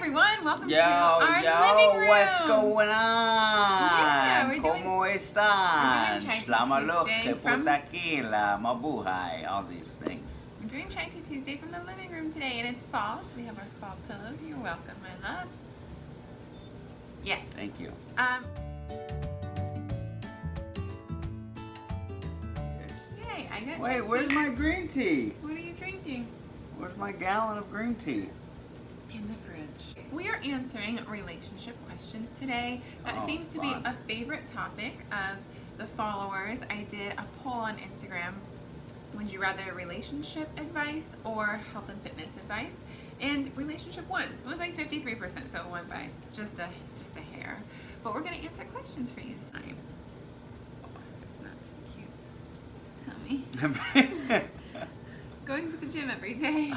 everyone, welcome to our living room. What's going on? Yeah, we're doing, ¿Cómo están? we're doing Chai Tea La maloj Tuesday que from, puta aquí, la mabuhay, all these things. we're doing Chai Tea Tuesday from the living room today, and it's fall, so we have our fall pillows. You're welcome, my love. Yeah. Thank you. Yay, I got Wait, Chai where's tea. my green tea? What are you drinking? Where's my gallon of green tea? In the fridge. We are answering relationship questions today. That seems to be a favorite topic of the followers. I did a poll on Instagram. Would you rather relationship advice or health and fitness advice? And relationship won. It was like 53%, so it won by just a hair. But we're gonna answer questions for you sometimes. Oh, that's not cute. Tell me. Going to the gym every day.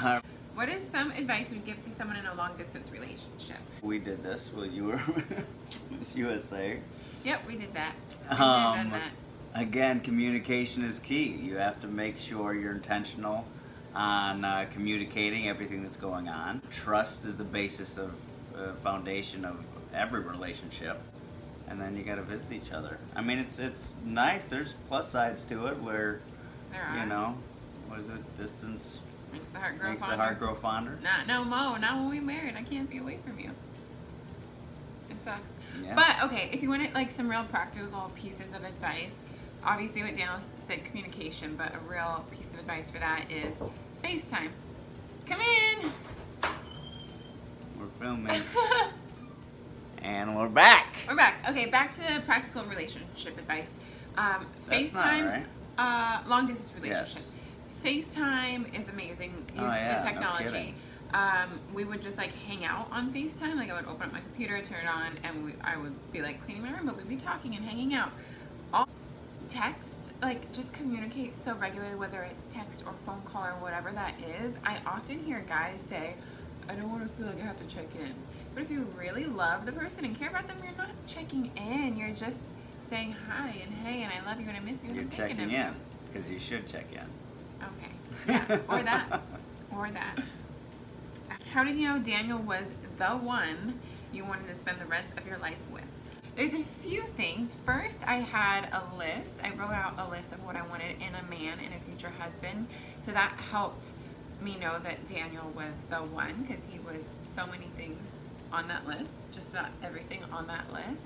What is some advice you would give to someone in a long distance relationship? We did this while you were Miss USA. Yep, we did that. I've done that. Again, communication is key. You have to make sure you're intentional on communicating everything that's going on. Trust is the basis of foundation of every relationship. And then you got to visit each other. I mean, it's nice. There's plus sides to it where, you know, what is it? Distance makes the heart grow makes fonder. the heart grow fonder. Not when we married. I can't be away from you. It sucks. Yeah. But okay, if you wanted like some real practical pieces of advice, obviously what Daniel said, communication, but a real piece of advice for that is FaceTime. Come in. We're filming. And we're back. We're back. Okay, back to practical relationship advice. That's FaceTime, not right. long distance relationship. Yes. FaceTime is amazing. Use yeah, the no technology. kidding. We would just like hang out on FaceTime. Like I would open up my computer, turn it on, and I would be like cleaning my room, but we'd be talking and hanging out. All text, like just communicate so regularly, whether it's text or phone call or whatever that is. I often hear guys say, I don't want to feel like I have to check in. But if you really love the person and care about them, you're not checking in. You're just saying hi and hey and I love you and I miss you and You're I'm thinking checking of in you. because you should check in. Okay. Yeah. Or that. Or that. How did you know Daniel was the one you wanted to spend the rest of your life with? There's a few things. First, I had a list. I wrote out a list of what I wanted in a man and a future husband. So that helped me know that Daniel was the one because he was so many things on that list, just about everything on that list.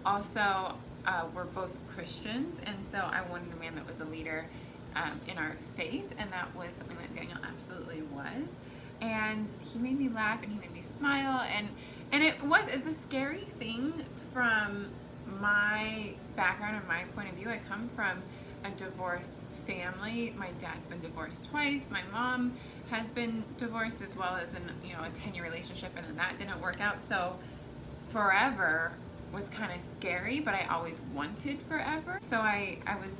Also, we're both Christians, and so I wanted a man that was a leader in our faith, and that was something that Daniel absolutely was. And he made me laugh and he made me smile, and it's a scary thing from my background and my point of view. I come from a divorced family. My dad's been divorced twice. My mom has been divorced as well as a 10-year relationship, and then that didn't work out. So forever was kind of scary, but I always wanted forever. So it was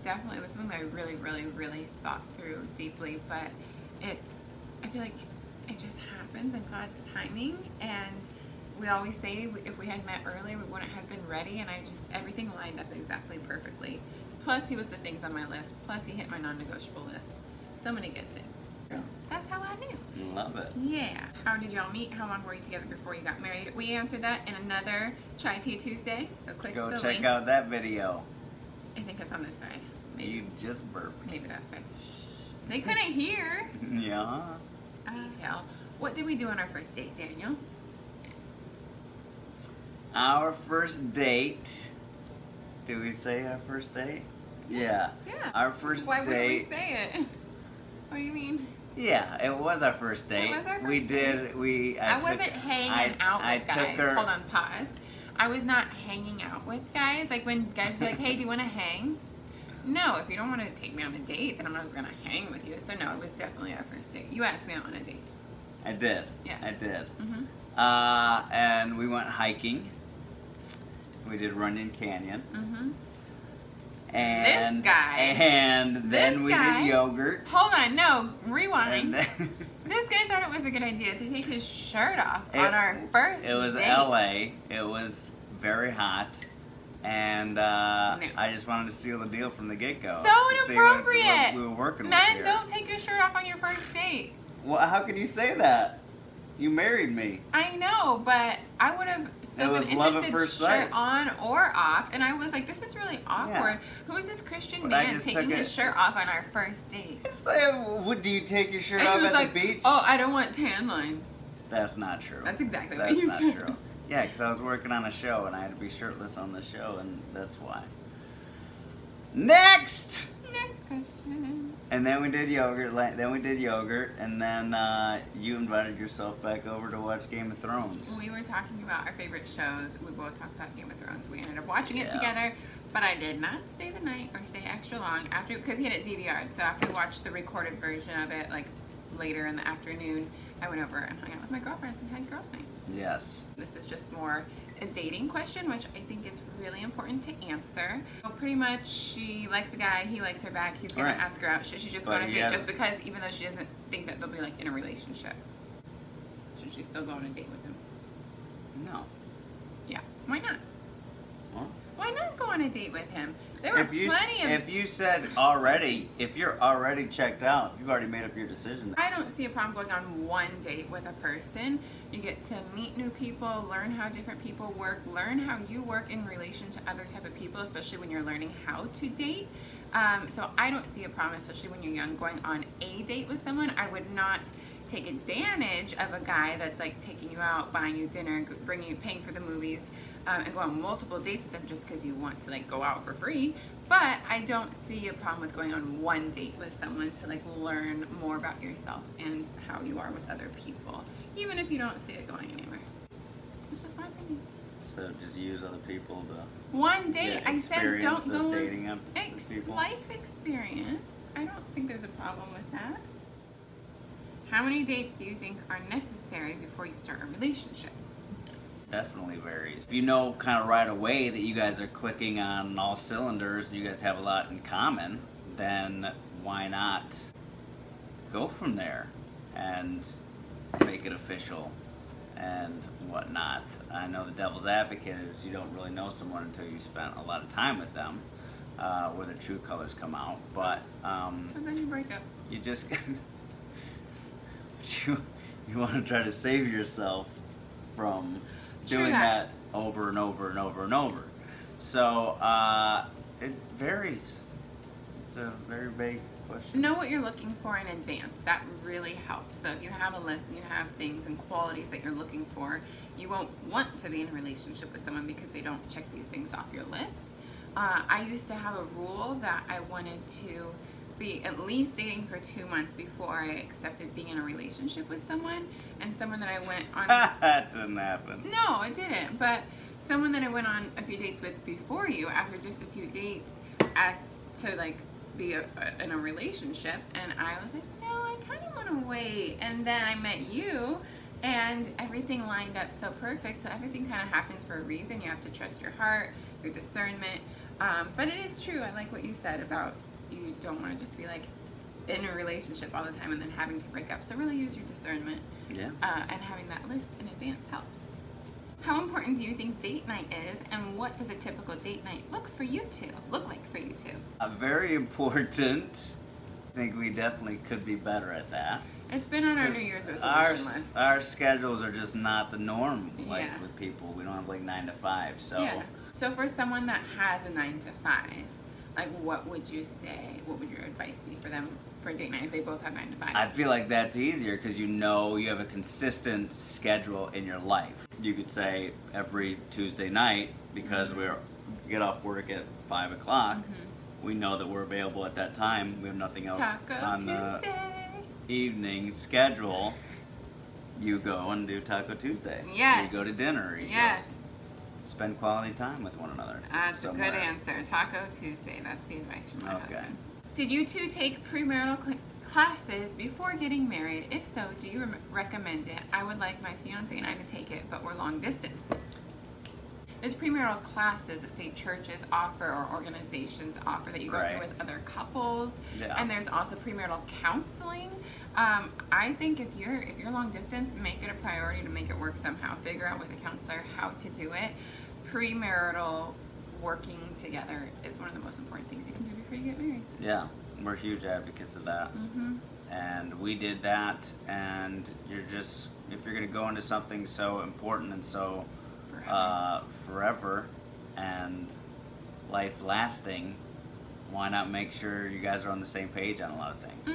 something that I really, really, really thought through deeply, but I feel like it just happens in God's timing, and we always say if we had met earlier, we wouldn't have been ready, and everything lined up exactly perfectly. Plus, he was the things on my list. Plus, he hit my non-negotiable list. So many good things. Yeah. That's how I knew. Love it. Yeah. How did y'all meet? How long were you together before you got married? We answered that in another Chai Tea Tuesday. So click Go the check link. out that video. I think it's on this side. Maybe. You just burped. Maybe that side. They couldn't hear. Yeah. Detail. What did we do on our first date, Daniel? Our first date. Do we say our first date? Yeah. Yeah. Our first Why date. wouldn't we say it? What do you mean? Yeah, it was our first date. It was our first we date. did. I wasn't hanging out with guys. Hold on, pause. I was not hanging out with guys. Like when guys be like, hey, do you want to hang? No, if you don't want to take me on a date, then I'm not just going to hang with you. So no, it was definitely our first date. You asked me out on a date. I did. Yes. I did. Mm-hmm. And we went hiking. We did Runyon Canyon. Mm-hmm. And this guy. And then we did yogurt. Hold on, no, rewind. Then, this guy thought it was a good idea to take his shirt off on our first date. It was LA. It was very hot. And I just wanted to seal the deal from the get-go. So to see inappropriate. what we were working with Men here. don't take your shirt off on your first date. Well, how can you say that? You married me. I know, but I would have still It been was love at interested first shirt sight. on or off, and I was like, this is really awkward. Who is this Christian But I man just taking took his it- shirt off on our first date? It's like, do you take your shirt And off he was at like, the beach? oh, I don't want tan lines. That's not true. That's exactly what That's you not said. true. Yeah, because I was working on a show and I had to be shirtless on the show, and that's why. Next! Next question. And then we did yogurt. And then you invited yourself back over to watch Game of Thrones. We were talking about our favorite shows. We both talked about Game of Thrones. We ended up watching it Yeah. together, but I did not stay the night or stay extra long after, because he had it DVR'd. So after we watched the recorded version of it, like later in the afternoon, I went over and hung out with my girlfriends and had girls' night. Yes. This is just more a dating question, which I think is really important to answer. So pretty much, she likes a guy, he likes her back, he's gonna Right. ask her out. Should she just go But on a he date has- just because, even though she doesn't think that they'll be like in a relationship? Should she still go on a date with him? No. Yeah. Why not? Well, Why not go on a date with him? There were if you said already, if you're already checked out, you've already made up your decision. I don't see a problem going on one date with a person. You get to meet new people, learn how different people work, learn how you work in relation to other type of people, especially when you're learning how to date. So I don't see a problem, especially when you're young, going on a date with someone. I would not take advantage of a guy that's like taking you out, buying you dinner, bringing you, paying for the movies, and go on multiple dates with them just because you want to like go out for free. But I don't see a problem with going on one date with someone to like learn more about yourself and how you are with other people, even if you don't see it going anywhere. It's just my opinion. So just use other people to One date. get I said don't experience go of on dating up with people. life experience. I don't think there's a problem with that. How many dates do you think are necessary before you start a relationship? Definitely varies. If you know kind of right away that you guys are clicking on all cylinders and you guys have a lot in common, then why not go from there and make it official and whatnot. I know the devil's advocate is you don't really know someone until you spent a lot of time with them, where their true colors come out, but And then you break up. you just you want to try to save yourself from True doing that. that over and over and over and over. So it varies. It's a very vague question. Know what you're looking for in advance. That really helps. So if you have a list and you have things and qualities that you're looking for, you won't want to be in a relationship with someone because they don't check these things off your list. I used to have a rule that I wanted to be at least dating for 2 months before I accepted being in a relationship with someone, and someone that I went on That didn't happen. No, it didn't. But someone that I went on a few dates with before you, after just a few dates, asked to like be in a relationship, and I was like, no, I kind of want to wait. And then I met you, and everything lined up so perfect. So everything kind of happens for a reason. You have to trust your heart, your discernment. But it is true. I like what you said about you don't want to just be like in a relationship all the time and then having to break up. So really use your discernment. Yeah. And having that list in advance helps. How important do you think date night is, and what does a typical date night look like for you two? Very important. I think we definitely could be better at that. It's been on our New Year's resolution Our, list. our schedules are just not the norm, like Yeah. with people. We don't have like 9 to 5, so Yeah. So for someone that has a 9 to 5, like what would you say? What would your advice be for them for a date night if they both have 9 to 5? I feel like that's easier because you know you have a consistent schedule in your life. You could say every Tuesday night, because we get off work at 5 o'clock, we know that we're available at that time. We have nothing else Taco on Tuesday. the evening schedule. You go and do Taco Tuesday. Yes. You go to dinner. You go Yes. spend quality time with one another. That's somewhere. a good answer. Taco Tuesday. That's the advice from my Okay. husband. Did you two take premarital classes before getting married? If so, do you recommend it? I would like my fiance and I to take it, but we're long distance. There's premarital classes that say churches offer or organizations offer that you go Right. through with other couples. Yeah. And there's also premarital counseling. I think if you're long distance, make it a priority to make it work somehow. Figure out with a counselor how to do it. Premarital working together is one of the most important things you can do before you get married. Yeah, we're huge advocates of that. And we did that, and if you're going to go into something so important and so forever and life lasting, why not make sure you guys are on the same page on a lot of things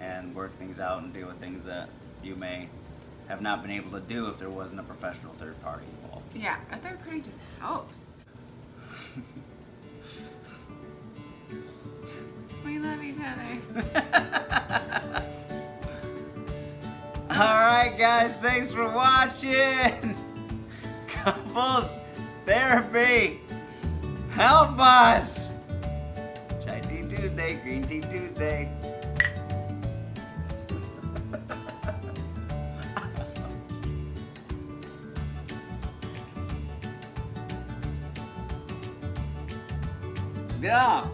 and work things out and deal with things that you may have not been able to do if there wasn't a professional third party involved. Yeah, a third party just helps. We love each other. Alright guys, thanks for watching. Couples therapy, help us. Chai Tea Tuesday, Green Tea Tuesday. Get off.